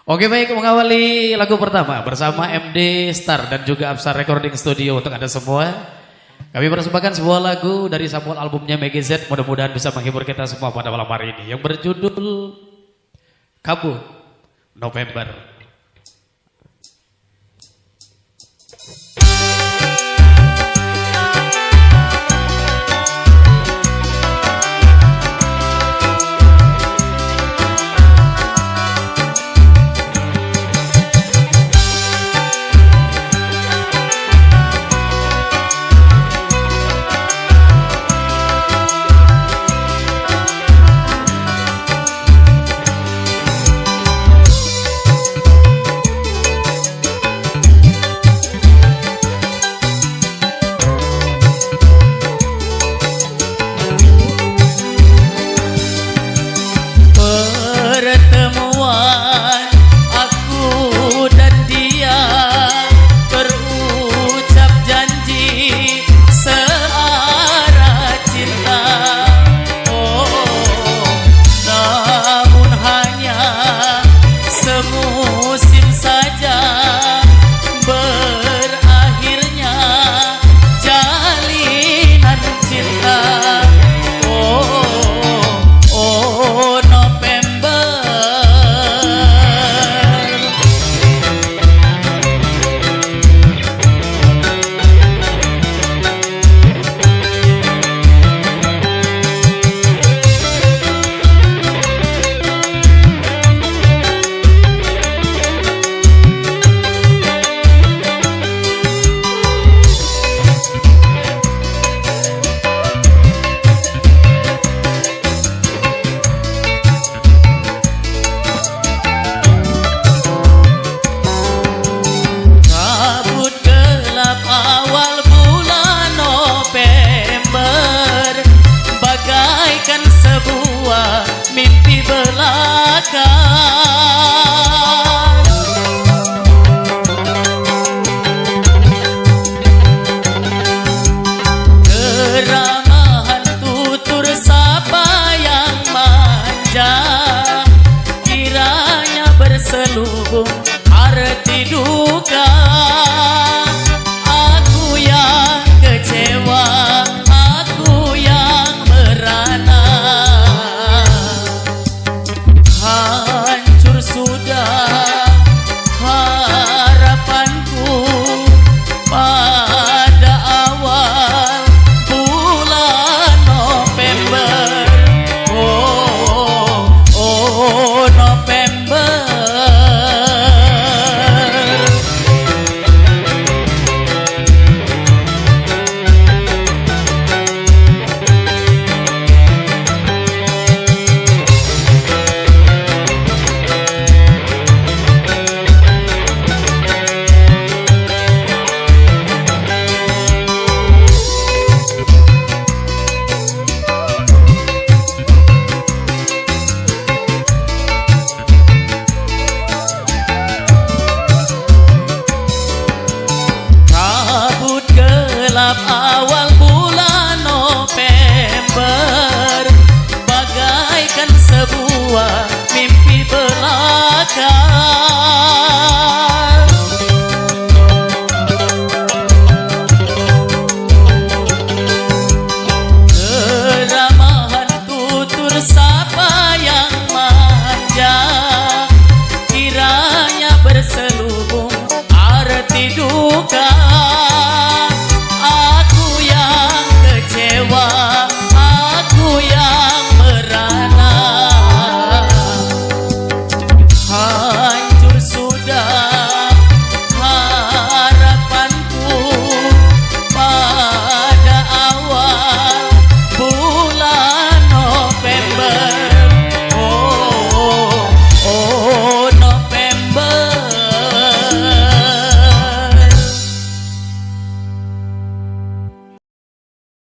Oke baik, mengawali lagu pertama bersama MD Star dan juga Absar Recording Studio untuk Anda semua. Kami persembahkan sebuah lagu dari sampul albumnya Megi Z, mudah-mudahan bisa menghibur kita semua pada malam hari ini yang berjudul Kabut November. Mimpi belaka keramahan tutur sapa yang manja, kiranya berselubung arti duka.